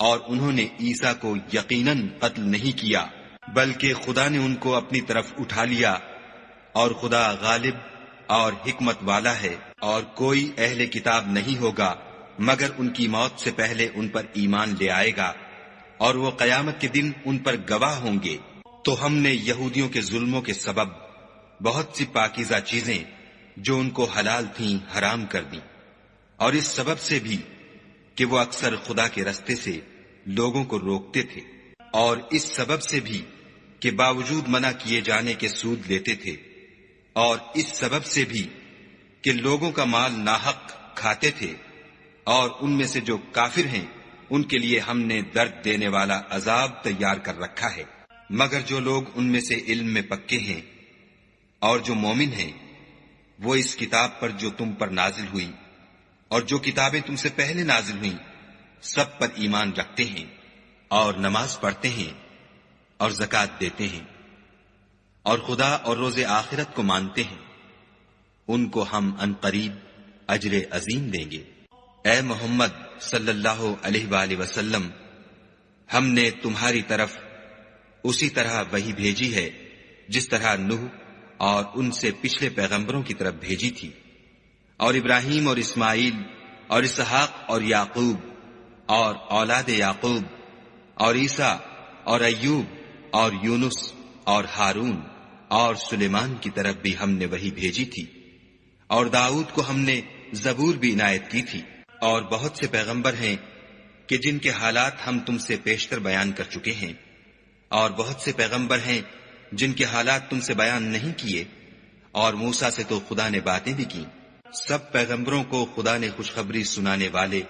اور انہوں نے عیسیٰ کو یقیناً قتل نہیں کیا، بلکہ خدا نے ان کو اپنی طرف اٹھا لیا، اور خدا غالب اور حکمت والا ہے، اور کوئی اہل کتاب نہیں ہوگا مگر ان کی موت سے پہلے ان پر ایمان لے آئے گا، اور وہ قیامت کے دن ان پر گواہ ہوں گے۔ تو ہم نے یہودیوں کے ظلموں کے سبب بہت سی پاکیزہ چیزیں جو ان کو حلال تھیں حرام کر دیں، اور اس سبب سے بھی کہ وہ اکثر خدا کے رستے سے لوگوں کو روکتے تھے، اور اس سبب سے بھی کہ باوجود منع کیے جانے کے سود لیتے تھے، اور اس سبب سے بھی کہ لوگوں کا مال ناحق کھاتے تھے، اور ان میں سے جو کافر ہیں ان کے لیے ہم نے درد دینے والا عذاب تیار کر رکھا ہے۔ مگر جو لوگ ان میں سے علم میں پکے ہیں اور جو مومن ہیں، وہ اس کتاب پر جو تم پر نازل ہوئی اور جو کتابیں تم سے پہلے نازل ہوئیں سب پر ایمان رکھتے ہیں، اور نماز پڑھتے ہیں اور زکوٰۃ دیتے ہیں، اور خدا اور روز آخرت کو مانتے ہیں، ان کو ہم عنقریب اجر عظیم دیں گے۔ اے محمد صلی اللہ علیہ وآلہ وسلم، ہم نے تمہاری طرف اسی طرح وحی بھیجی ہے جس طرح نوح اور ان سے پچھلے پیغمبروں کی طرف بھیجی تھی، اور ابراہیم اور اسماعیل اور اسحاق اور یعقوب اور اولاد یعقوب اور عیسیٰ اور ایوب اور یونس اور ہارون اور سلیمان کی طرف بھی ہم نے وحی بھیجی تھی، اور داؤد کو ہم نے زبور بھی عنایت کی تھی، اور بہت سے پیغمبر ہیں کہ جن کے حالات ہم تم سے پیشتر بیان کر چکے ہیں، اور بہت سے پیغمبر ہیں جن کے حالات تم سے بیان نہیں کیے، اور موسیٰ سے تو خدا نے باتیں بھی کی۔ سب پیغمبروں کو خدا نے خوشخبری سنانے والے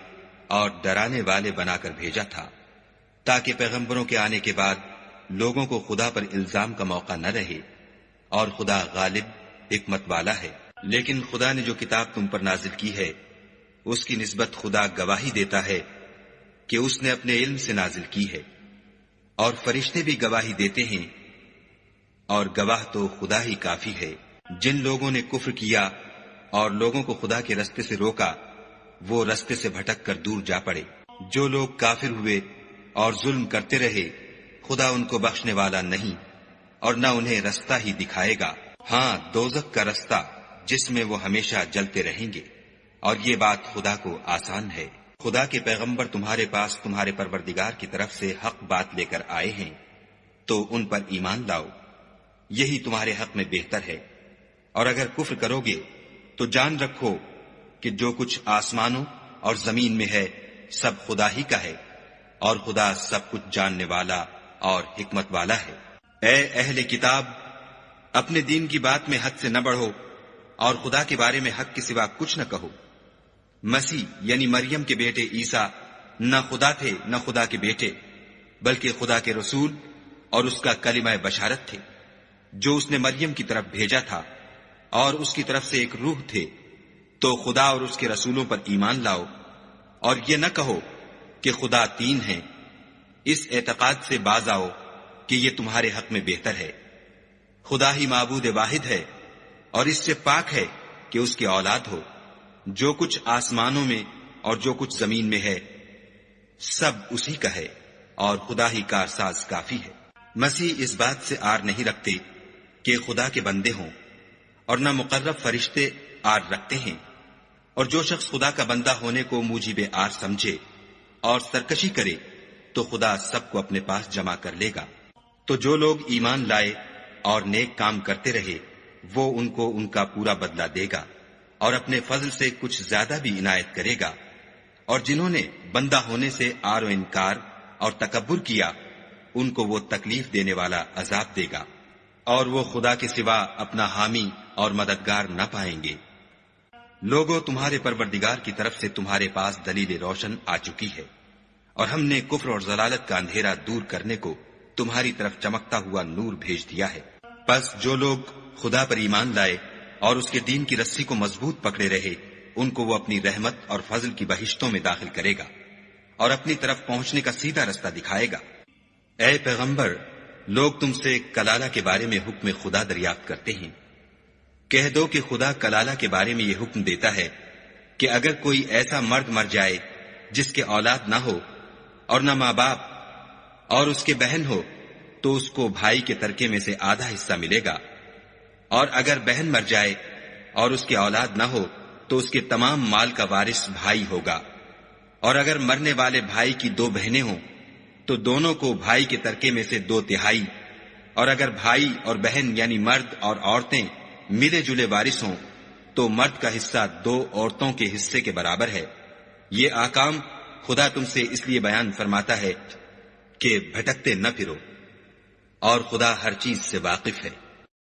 اور ڈرانے والے بنا کر بھیجا تھا، تاکہ پیغمبروں کے آنے کے بعد لوگوں کو خدا پر الزام کا موقع نہ رہے، اور خدا غالب حکمت والا ہے۔ لیکن خدا نے جو کتاب تم پر نازل کی ہے اس کی نسبت خدا گواہی دیتا ہے کہ اس نے اپنے علم سے نازل کی ہے، اور فرشتے بھی گواہی دیتے ہیں، اور گواہ تو خدا ہی کافی ہے۔ جن لوگوں نے کفر کیا اور لوگوں کو خدا کے رستے سے روکا وہ رستے سے بھٹک کر دور جا پڑے۔ جو لوگ کافر ہوئے اور ظلم کرتے رہے خدا ان کو بخشنے والا نہیں، اور نہ انہیں رستہ ہی دکھائے گا، ہاں دوزخ کا رستہ جس میں وہ ہمیشہ جلتے رہیں گے، اور یہ بات خدا کو آسان ہے۔ خدا کے پیغمبر تمہارے پاس تمہارے پروردگار کی طرف سے حق بات لے کر آئے ہیں، تو ان پر ایمان لاؤ، یہی تمہارے حق میں بہتر ہے۔ اور اگر کفر کرو گے تو جان رکھو کہ جو کچھ آسمانوں اور زمین میں ہے سب خدا ہی کا ہے، اور خدا سب کچھ جاننے والا اور حکمت والا ہے۔ اے اہل کتاب، اپنے دین کی بات میں حد سے نہ بڑھو، اور خدا کے بارے میں حق کے سوا کچھ نہ کہو۔ مسیح یعنی مریم کے بیٹے عیسیٰ نہ خدا تھے نہ خدا کے بیٹے، بلکہ خدا کے رسول اور اس کا کلمہ بشارت تھے، جو اس نے مریم کی طرف بھیجا تھا، اور اس کی طرف سے ایک روح تھے۔ تو خدا اور اس کے رسولوں پر ایمان لاؤ، اور یہ نہ کہو کہ خدا تین ہیں، اس اعتقاد سے باز آؤ کہ یہ تمہارے حق میں بہتر ہے۔ خدا ہی معبود واحد ہے، اور اس سے پاک ہے کہ اس کی اولاد ہو۔ جو کچھ آسمانوں میں اور جو کچھ زمین میں ہے سب اسی کا ہے، اور خدا ہی کارساز کافی ہے۔ مسیح اس بات سے آر نہیں رکھتے کہ خدا کے بندے ہوں، اور نہ مقرب فرشتے آر رکھتے ہیں، اور جو شخص خدا کا بندہ ہونے کو موجب آر سمجھے اور سرکشی کرے تو خدا سب کو اپنے پاس جمع کر لے گا۔ تو جو لوگ ایمان لائے اور نیک کام کرتے رہے وہ ان کو ان کا پورا بدلہ دے گا، اور اپنے فضل سے کچھ زیادہ بھی عنایت کرے گا۔ اور جنہوں نے بندہ ہونے سے آر و انکار اور تکبر کیا ان کو وہ تکلیف دینے والا عذاب دے گا، اور وہ خدا کے سوا اپنا حامی اور مددگار نہ پائیں گے۔ لوگوں، تمہارے پروردگار کی طرف سے تمہارے پاس دلیل روشن آ چکی ہے، اور ہم نے کفر اور ضلالت کا اندھیرا دور کرنے کو تمہاری طرف چمکتا ہوا نور بھیج دیا ہے۔ پس جو لوگ خدا پر ایمان لائے اور اس کے دین کی رسی کو مضبوط پکڑے رہے ان کو وہ اپنی رحمت اور فضل کی بہشتوں میں داخل کرے گا، اور اپنی طرف پہنچنے کا سیدھا رستہ دکھائے گا۔ اے پیغمبر، لوگ تم سے کلالہ کے بارے میں حکم خدا دریافت کرتے ہیں۔ کہہ دو کہ خدا کلالہ کے بارے میں یہ حکم دیتا ہے کہ اگر کوئی ایسا مرد مر جائے جس کے اولاد نہ ہو اور نہ ماں باپ، اور اس کے بہن ہو تو اس کو بھائی کے ترکے میں سے آدھا حصہ ملے گا، اور اگر بہن مر جائے اور اس کے اولاد نہ ہو تو اس کے تمام مال کا وارث بھائی ہوگا، اور اگر مرنے والے بھائی کی 2 بہنیں ہوں تو دونوں کو بھائی کے ترکے میں سے 2/3، اور اگر بھائی اور بہن یعنی مرد اور عورتیں ملے جلے وارث ہوں تو مرد کا حصہ 2 عورتوں کے حصے کے برابر ہے۔ یہ احکام خدا تم سے اس لیے بیان فرماتا ہے کہ بھٹکتے نہ پھرو، اور خدا ہر چیز سے واقف ہے۔